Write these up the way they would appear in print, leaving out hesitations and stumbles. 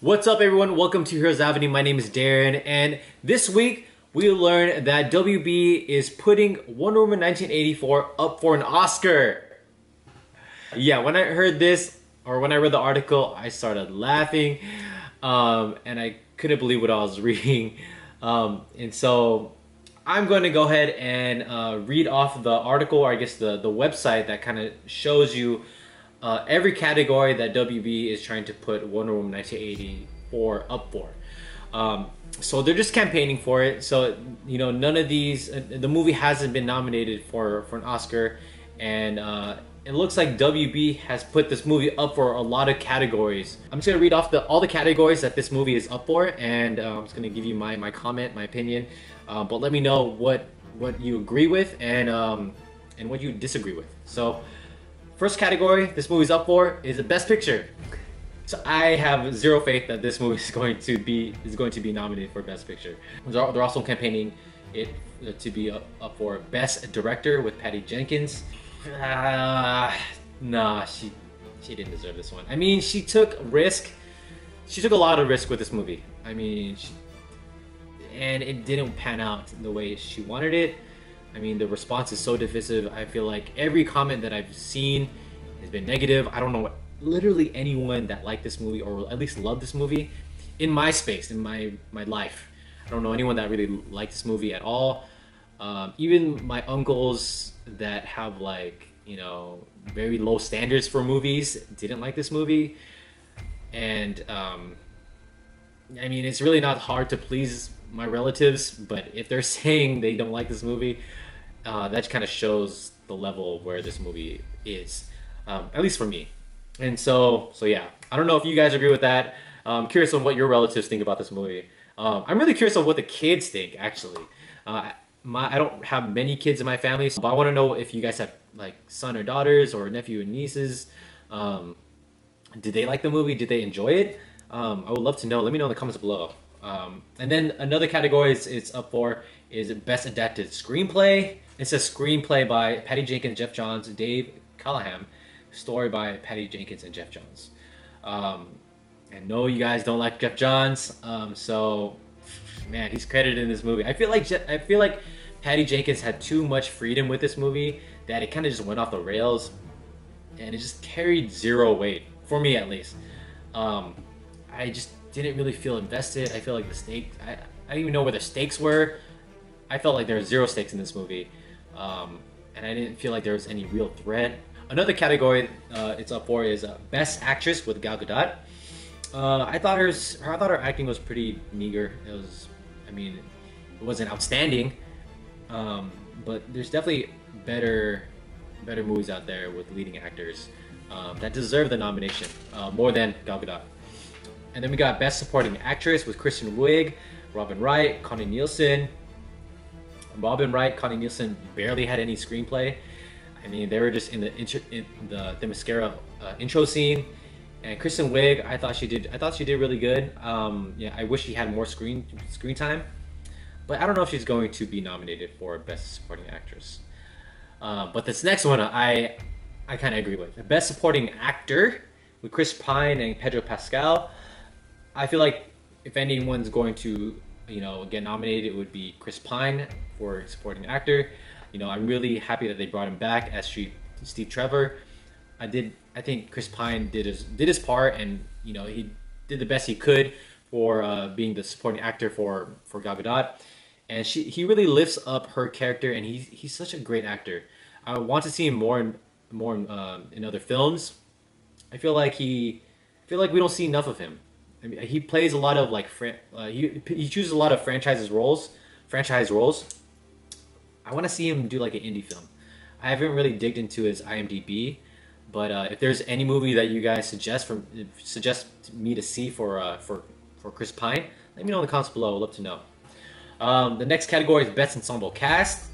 What's up, everyone? Welcome to Heroes Avenue. My name is Darren, and this week we learned that WB is putting Wonder Woman 1984 up for an Oscar. Yeah, when I heard this, or when I read the article, I started laughing, and I couldn't believe what I was reading. And so I'm going to go ahead and read off the article, or I guess the website that kind of shows you every category that WB is trying to put Wonder Woman 1984 up for. So they're just campaigning for it. So, you know, none of these, the movie hasn't been nominated for an Oscar, and it looks like WB has put this movie up for a lot of categories. I'm just gonna read off all the categories that this movie is up for, and I'm just gonna give you my comment, my opinion. But let me know what you agree with and what you disagree with. So, first category this movie's up for is the Best Picture. So I have zero faith that this movie is going to be nominated for Best Picture. They're also campaigning it to be up for Best Director with Patty Jenkins. Nah, she didn't deserve this one. I mean, she took risk. She took a lot of risk with this movie. I mean, and it didn't pan out the way she wanted it. I mean, the response is so divisive. I feel like every comment that I've seen has been negative. I don't know literally anyone that liked this movie or at least loved this movie in my space, in my life. I don't know anyone that really liked this movie at all. Even my uncles that have, like, you know, very low standards for movies didn't like this movie. And I mean, it's really not hard to please my relatives, but if they're saying they don't like this movie, that kind of shows the level of where this movie is, at least for me. And so yeah, I don't know if you guys agree with that. I'm curious on what your relatives think about this movie. I'm really curious on what the kids think, actually. I don't have many kids in my family, but I want to know if you guys have, like, son or daughters or nephew and nieces. Did they like the movie? Did they enjoy it? I would love to know. Let me know in the comments below. And then another category it's up for is Best Adapted Screenplay. It says Screenplay by Patty Jenkins, Jeff Johns, Dave Callahan. Story by Patty Jenkins and Jeff Johns. And no, you guys don't like Jeff Johns. So, man, he's credited in this movie. I feel like Patty Jenkins had too much freedom with this movie that it kind of just went off the rails, and it just carried zero weight for me, at least. I just didn't really feel invested. I feel like the stakes, I didn't even know where the stakes were. I felt like there were zero stakes in this movie, and I didn't feel like there was any real threat. Another category it's up for is Best Actress with Gal Gadot. I thought her acting was pretty meager. I mean, it wasn't outstanding, but there's definitely better movies out there with leading actors that deserve the nomination more than Gal Gadot. And then we got Best Supporting Actress with Kristen Wiig, Robin Wright, Connie Nielsen. Robin Wright, Connie Nielsen barely had any screenplay. I mean, they were just in the mascara intro scene. And Kristen Wiig, I thought she did really good. Yeah, I wish she had more screen time, but I don't know if she's going to be nominated for Best Supporting Actress. But this next one, I kind of agree with. The Best Supporting Actor with Chris Pine and Pedro Pascal. I feel like if anyone's going to, you know, get nominated, it would be Chris Pine for Supporting Actor. You know, I'm really happy that they brought him back as Steve Trevor. I think Chris Pine did his part, and, you know, he did the best he could for being the supporting actor for Gal Gadot, and he really lifts up her character, and he's such a great actor. I want to see him more in other films. I feel like we don't see enough of him. I mean, he plays a lot of, like, he chooses a lot of franchise roles. I want to see him do, like, an indie film. I haven't really digged into his IMDb, but if there's any movie that you guys suggest me to see for Chris Pine, let me know in the comments below. I'd love to know. The next category is Best Ensemble Cast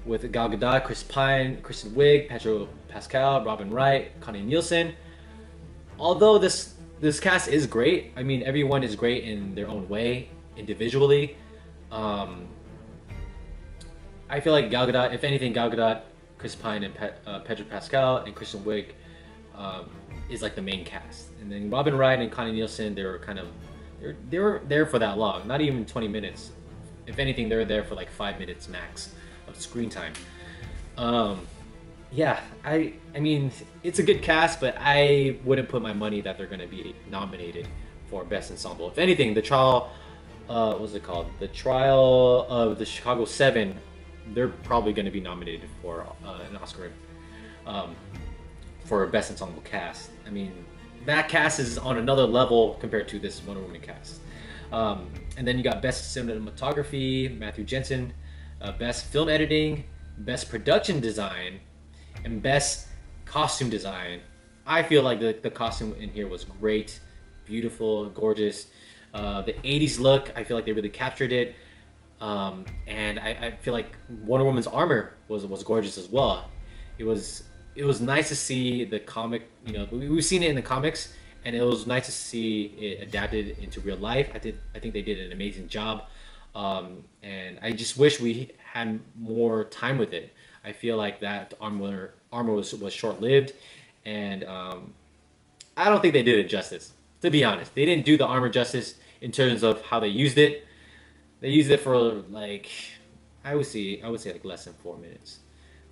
with Gal Gadot, Chris Pine, Kristen Wiig, Pedro Pascal, Robin Wright, Connie Nielsen. Although this cast is great, I mean, everyone is great in their own way, individually. I feel like Gal Gadot, if anything, Gal Gadot, Chris Pine, and Pedro Pascal, and Kristen Wiig is like the main cast, and then Robin Wright and Connie Nielsen, they were kind of they were there for that long, not even 20 minutes. If anything, they were there for like 5 minutes max of screen time. Yeah, I mean, it's a good cast, but I wouldn't put my money that they're going to be nominated for Best Ensemble. If anything, the trial, what's it called? The Trial of the Chicago 7, they're probably going to be nominated for an Oscar for Best Ensemble Cast. I mean, that cast is on another level compared to this Wonder Woman cast. And then you got Best Cinematography, Matthew Jensen, Best Film Editing, Best Production Design, and Best Costume Design. I feel like the costume in here was great, beautiful, gorgeous. The 80s look, I feel like they really captured it. And I feel like Wonder Woman's armor was gorgeous as well. It was nice to see the comic, you know, we've seen it in the comics, and it was nice to see it adapted into real life. I think they did an amazing job. And I just wish we had more time with it. I feel like that armor was short-lived, and I don't think they did it justice. To be honest, they didn't do the armor justice in terms of how they used it. They used it for like I would say like less than 4 minutes.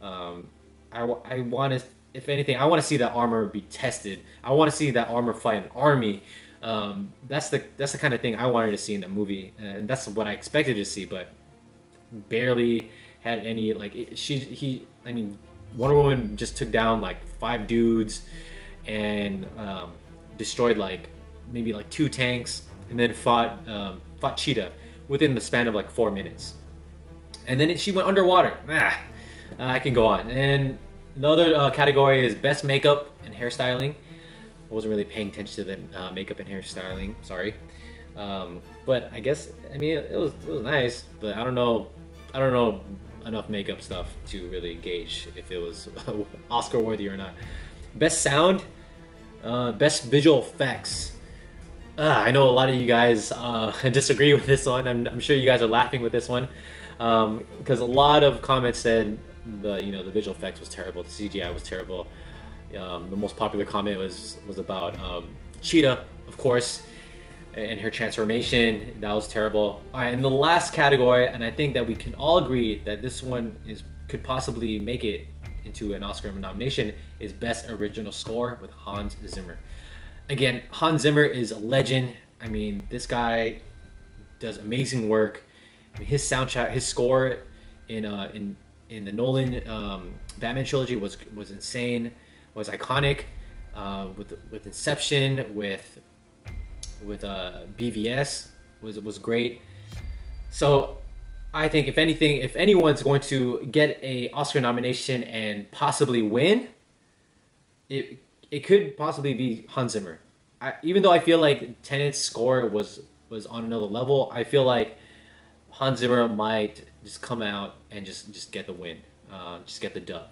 I want to, if anything, I want to see that armor be tested. I want to see that armor fight an army. That's the kind of thing I wanted to see in the movie, and that's what I expected to see, but barely had any like I mean, Wonder Woman just took down like 5 dudes and destroyed like maybe like 2 tanks, and then fought Cheetah within the span of like 4 minutes, and then she went underwater. I can go on. And another category is Best Makeup and Hairstyling. I wasn't really paying attention to the makeup and hairstyling, sorry. But I guess, I mean, it was nice, but I don't know enough makeup stuff to really gauge if it was Oscar worthy or not. Best Sound, Best Visual Effects. I know a lot of you guys disagree with this one. I'm sure you guys are laughing with this one, because a lot of comments said the visual effects was terrible, the CGI was terrible. The most popular comment was about Cheetah, of course, and her transformation. That was terrible. All right, and the last category, and I think that we can all agree that this one could possibly make it into an Oscar nomination, is Best Original Score with Hans Zimmer. Again, Hans Zimmer is a legend. I mean, this guy does amazing work. I mean, his soundtrack, his score in the Nolan Batman trilogy was insane, was iconic. With Inception, with BVS was great. So I think if anyone's going to get a Oscar nomination and possibly win, it could possibly be Hans Zimmer. Even though I feel like Tenet's score was on another level, I feel like Hans Zimmer might just come out and just get the win, just get the dub.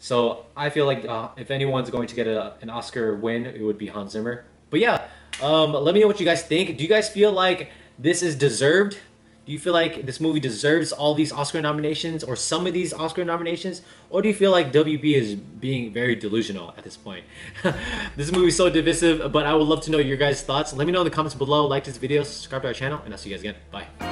So I feel like if anyone's going to get an Oscar win, it would be Hans Zimmer. But yeah, let me know what you guys think. Do you guys feel like this is deserved? Do you feel like this movie deserves all these Oscar nominations, or some of these Oscar nominations? Or do you feel like WB is being very delusional at this point? This movie is so divisive, but I would love to know your guys' thoughts. Let me know in the comments below. Like this video, subscribe to our channel, and I'll see you guys again. Bye.